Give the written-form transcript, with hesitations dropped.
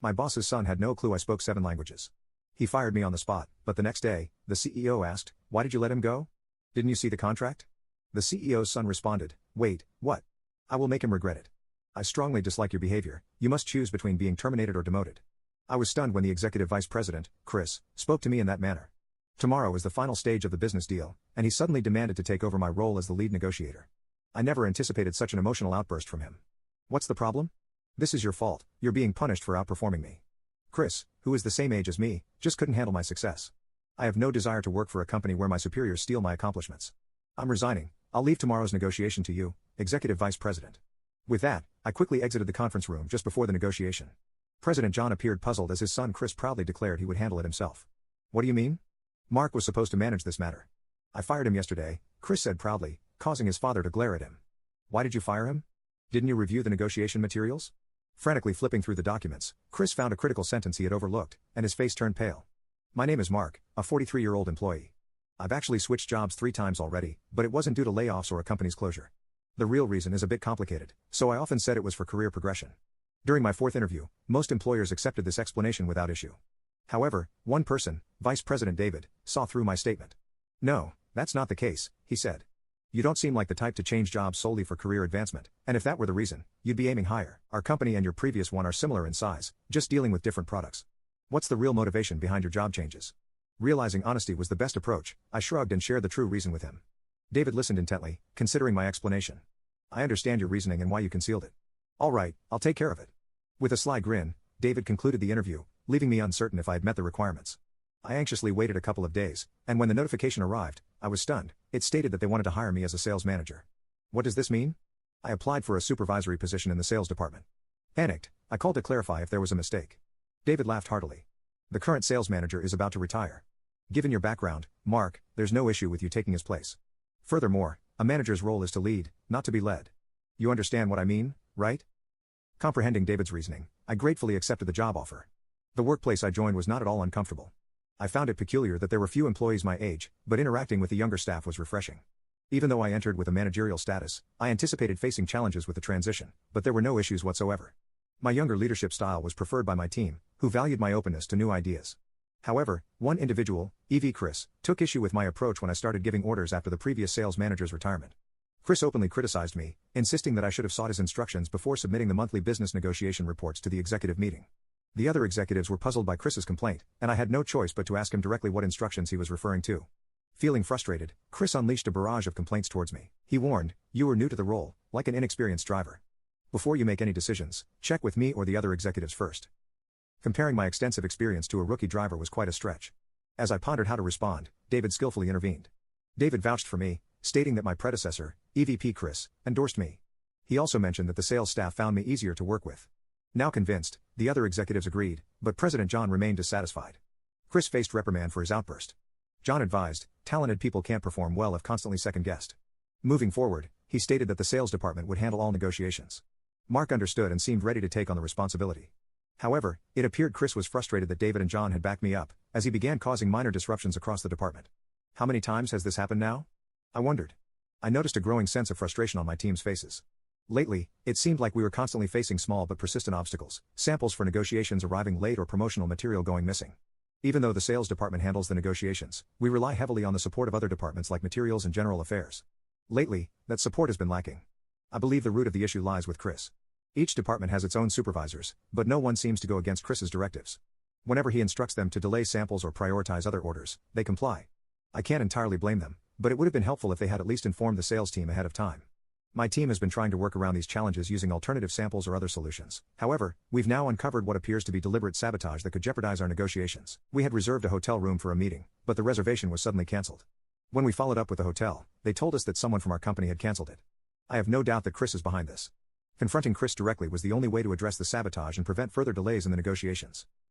My boss's son had no clue I spoke 7 languages. He fired me on the spot, but the next day, the CEO asked, "Why did you let him go? Didn't you see the contract?" The CEO's son responded, "Wait, what? I will make him regret it. I strongly dislike your behavior. You must choose between being terminated or demoted." I was stunned when the executive vice president, Chris, spoke to me in that manner. Tomorrow is the final stage of the business deal, and he suddenly demanded to take over my role as the lead negotiator. I never anticipated such an emotional outburst from him. "What's the problem? This is your fault. You're being punished for outperforming me." Chris, who is the same age as me, just couldn't handle my success. "I have no desire to work for a company where my superiors steal my accomplishments. I'm resigning. I'll leave tomorrow's negotiation to you, Executive Vice President." With that, I quickly exited the conference room just before the negotiation. President John appeared puzzled as his son Chris proudly declared he would handle it himself. "What do you mean? Mark was supposed to manage this matter." "I fired him yesterday," Chris said proudly, causing his father to glare at him. "Why did you fire him? Didn't you review the negotiation materials?" Frantically flipping through the documents, Chris found a critical sentence he had overlooked, and his face turned pale. "My name is Mark, a 43-year-old employee. I've actually switched jobs 3 times already, but it wasn't due to layoffs or a company's closure. The real reason is a bit complicated, so I often said it was for career progression." During my 4th interview, most employers accepted this explanation without issue. However, one person, Vice President David, saw through my statement. "No, that's not the case," he said. "You don't seem like the type to change jobs solely for career advancement, and if that were the reason, you'd be aiming higher. Our company and your previous one are similar in size, just dealing with different products. What's the real motivation behind your job changes?" Realizing honesty was the best approach, I shrugged and shared the true reason with him. David listened intently, considering my explanation. "I understand your reasoning and why you concealed it. All right, I'll take care of it." With a sly grin, David concluded the interview, leaving me uncertain if I had met the requirements. I anxiously waited a couple of days, and when the notification arrived, I was stunned. It stated that they wanted to hire me as a sales manager. What does this mean? I applied for a supervisory position in the sales department. Panicked, I called to clarify if there was a mistake. David laughed heartily. "The current sales manager is about to retire. Given your background, Mark, there's no issue with you taking his place. Furthermore, a manager's role is to lead, not to be led. You understand what I mean, right?" Comprehending David's reasoning, I gratefully accepted the job offer. The workplace I joined was not at all uncomfortable. I found it peculiar that there were few employees my age, but interacting with the younger staff was refreshing. Even though I entered with a managerial status, I anticipated facing challenges with the transition, but there were no issues whatsoever. My younger leadership style was preferred by my team, who valued my openness to new ideas. However, one individual, Chris, took issue with my approach when I started giving orders after the previous sales manager's retirement. Chris openly criticized me, insisting that I should have sought his instructions before submitting the monthly business negotiation reports to the executive meeting. The other executives were puzzled by Chris's complaint, and I had no choice but to ask him directly what instructions he was referring to. Feeling frustrated, Chris unleashed a barrage of complaints towards me. He warned, "You are new to the role, like an inexperienced driver. Before you make any decisions, check with me or the other executives first." Comparing my extensive experience to a rookie driver was quite a stretch. As I pondered how to respond, David skillfully intervened. David vouched for me, stating that my predecessor, EVP Chris, endorsed me. He also mentioned that the sales staff found me easier to work with. Now convinced, the other executives agreed, but President John remained dissatisfied. Chris faced reprimand for his outburst. John advised, talented people can't perform well if constantly second-guessed. Moving forward, he stated that the sales department would handle all negotiations. Mark understood and seemed ready to take on the responsibility. However, it appeared Chris was frustrated that David and John had backed me up, as he began causing minor disruptions across the department. How many times has this happened now? I wondered. I noticed a growing sense of frustration on my team's faces. Lately, it seemed like we were constantly facing small but persistent obstacles, samples for negotiations arriving late or promotional material going missing. Even though the sales department handles the negotiations, we rely heavily on the support of other departments like materials and general affairs. Lately, that support has been lacking. I believe the root of the issue lies with Chris. Each department has its own supervisors, but no one seems to go against Chris's directives. Whenever he instructs them to delay samples or prioritize other orders, they comply. I can't entirely blame them, but it would have been helpful if they had at least informed the sales team ahead of time. My team has been trying to work around these challenges using alternative samples or other solutions. However, we've now uncovered what appears to be deliberate sabotage that could jeopardize our negotiations. We had reserved a hotel room for a meeting, but the reservation was suddenly canceled. When we followed up with the hotel, they told us that someone from our company had canceled it. I have no doubt that Chris is behind this. Confronting Chris directly was the only way to address the sabotage and prevent further delays in the negotiations.